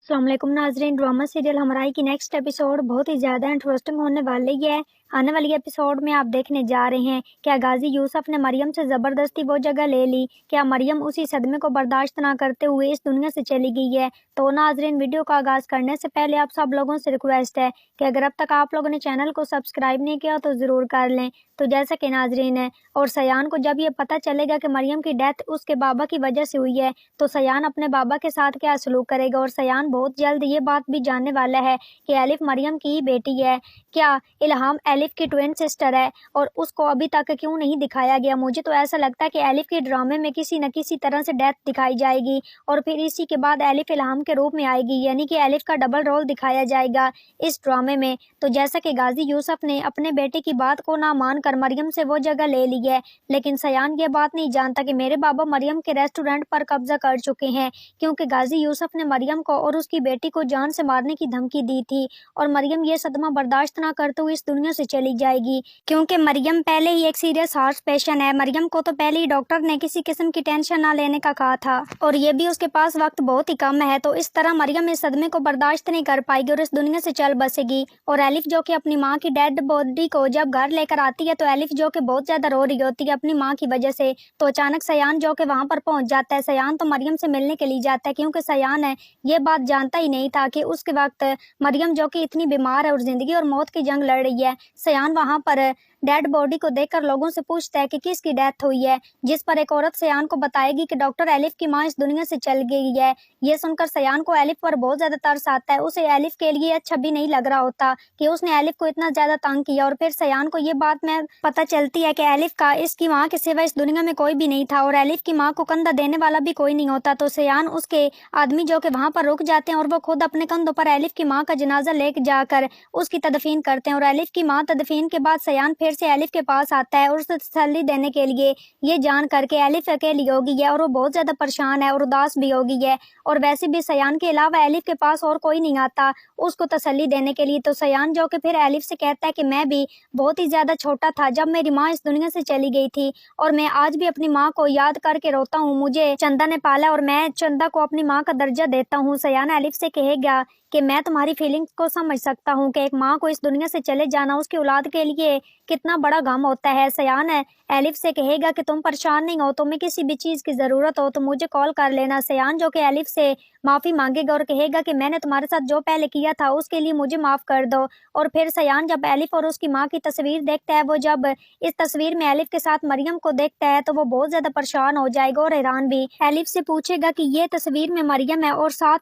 अस्सलाम वालेकुम नाजरीन। ड्रामा सीरियल हमराई की नेक्स्ट एपिसोड बहुत ही ज़्यादा इंटरेस्टिंग होने वाली है। आने वाली एपिसोड में आप देखने जा रहे हैं क्या गाजी यूसुफ ने मरियम से ज़बरदस्ती वो जगह ले ली, क्या मरियम उसी सदमे को बर्दाश्त ना करते हुए इस दुनिया से चली गई है। तो नाजरीन, वीडियो का आगाज़ करने से पहले आप सब लोगों से रिक्वेस्ट है कि अगर अब तक आप लोगों ने चैनल को सब्सक्राइब नहीं किया तो ज़रूर कर लें। तो जैसा कि नाजरीन है, और सयान को जब ये पता चलेगा कि मरियम की डेथ उसके बाबा की वजह से हुई है तो सयान अपने बाबा के साथ क्या सलूक करेगा। और सयान बहुत जल्द ये बात भी जानने वाला है कि एलिफ मरियम की ही बेटी है, क्या इल्हाम एलिफ की ट्विन सिस्टर है और उसको अभी तक क्यों नहीं दिखाया गया। मुझे तो ऐसा लगता है कि एलिफ के ड्रामे में किसी न किसी तरह से डेथ दिखाई जाएगी और फिर इसी के बाद एलिफ इल्हाम के रूप में आएगी, यानी कि एलिफ का डबल रोल दिखाया जाएगा इस ड्रामे में। तो जैसा कि गाजी यूसुफ ने अपने बेटे की बात को ना मानकर मरियम से वो जगह ले ली है, लेकिन सयान ये बात नहीं जानता कि मेरे बाबा मरियम के रेस्टोरेंट पर कब्जा कर चुके हैं, क्योंकि गाजी यूसुफ ने मरियम को और उसकी बेटी को जान से मारने की धमकी दी थी और मरियम ये सदमा बर्दाश्त ना करते हुए इस दुनिया से चली जाएगी, क्योंकि मरियम पहले ही एक सीरियस हार्ट पेशेंट है। मरियम को तो पहले ही डॉक्टर ने किसी किस्म की टेंशन ना लेने का कहा था और ये भी उसके पास वक्त बहुत ही कम है। तो इस तरह मरियम इस सदमे को बर्दाश्त नहीं कर पाएगी और इस दुनिया से चल बसेगी। और एलिफ जो कि अपनी माँ की डेड बॉडी को जब घर लेकर आती है तो एलिफ जो कि बहुत ज्यादा रो रही होती है अपनी माँ की वजह से, तो अचानक सयान जो कि वहां पर पहुंच जाता है। सयान तो मरियम से मिलने के लिए जाता है, क्योंकि सयान है ये बात जानता ही नहीं था कि उसके वक्त मरियम जो कि इतनी बीमार है और जिंदगी और मौत की जंग लड़ रही है। सयान वहां पर डेड बॉडी को देखकर लोगों से पूछता है कि किसकी डेथ हुई है, जिस पर एक औरत सयान को बताएगी कि डॉक्टर एलिफ की माँ इस दुनिया से चल गई है। ये सुनकर सयान को एलिफ पर बहुत ज्यादा तरस आता है। उसे एलिफ के लिए अच्छा भी नहीं लग रहा होता कि उसने एलिफ को इतना ज्यादा तंग किया। और फिर सयान को ये बात में पता चलती है कि एलिफ का इसकी माँ के सिवा इस दुनिया में कोई भी नहीं था और एलिफ की माँ को कंधा देने वाला भी कोई नहीं होता। तो सयान उसके आदमी जो कि वहां पर रुक जाते हैं और वो खुद अपने कंधों पर एलिफ की माँ का जनाजा लेकर जाकर उसकी तदफीन करते हैं। और एलिफ की माँ तदफीन के बाद सयान फिर से एलिफ के पास आता है और उसे तसल्ली देने के लिए, ये जान करके एलिफ अकेली हो गई है और वो बहुत ज्यादा परेशान है और उदास भी हो गई है। और वैसे भी सयान के अलावा एलिफ के पास और कोई नहीं आता उसको तसल्ली देने के लिए। तो सयान जो कि फिर एलिफ से कहता है कि मैं भी बहुत ही ज्यादा छोटा था जब मेरी माँ इस दुनिया से चली गई थी और मैं आज भी अपनी माँ को याद करके रोता हूँ। मुझे चंदा ने पाला और मैं चंदा को अपनी माँ का दर्जा देता हूँ। सयान एलिफ से कहेगा कि मैं तुम्हारी फीलिंग्स को समझ सकता हूँ कि एक माँ को इस दुनिया से चले जाना उसकी औलाद के लिए कितना बड़ा गम होता है। सयान एलिफ से कहेगा कि तुम परेशान नहीं हो, तुम्हें किसी भी चीज की जरूरत हो तो मुझे कॉल कर लेना। सयान जो कि एलिफ से माफी मांगेगा और कहेगा कि मैंने तुम्हारे साथ जो पहले किया था उसके लिए मुझे माफ कर दो। और फिर सयान जब एलिफ और उसकी माँ की तस्वीर देखता है, वो जब इस तस्वीर में एलिफ के साथ मरियम को देखता है तो वो बहुत ज्यादा परेशान हो जाएगा और हैरान भी। एलिफ से पूछेगा कि ये तस्वीर में मरियम है और साथ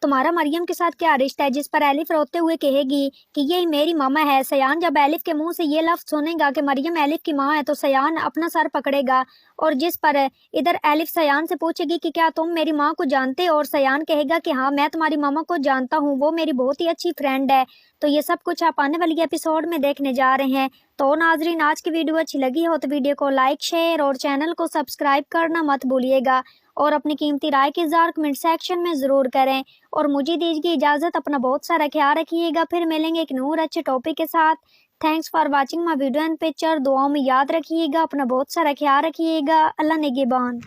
तुम्हारा मरियम के साथ क्या रिश्ता है, जिस पर एलिफ रोते हुए कहेगी कि ये मेरी मामा है। सयान जब एलिफ के मुंह से ये लफ्ज सुनेगा कि मरियम एलिफ की माँ है तो सयान अपना सर पकड़ेगा और जिस पर इधर एलिफ सयान से पूछेगी कि क्या तुम मेरी माँ को जानते हो, और सयान कहेगा कि हाँ मैं तुम्हारी मामा को जानता हूँ, वो मेरी बहुत ही अच्छी फ्रेंड है। तो ये सब कुछ आप आने वाली एपिसोड में देखने जा रहे हैं। तो नाजरीन, आज की वीडियो अच्छी लगी हो तो वीडियो को लाइक शेयर और चैनल को सब्सक्राइब करना मत भूलिएगा और अपनी कीमती राय की इज़हार कमेंट सेक्शन में ज़रूर करें। और मुझे दीजिए इजाज़त, अपना बहुत सारा ख्याल रखिएगा। फिर मिलेंगे एक नूर अच्छे टॉपिक के साथ। Thanks for watching my video and picture. दुआओं में याद रखिएगा, अपना बहुत सारा ख्याल रखिएगा। अल्लाह निगहबान।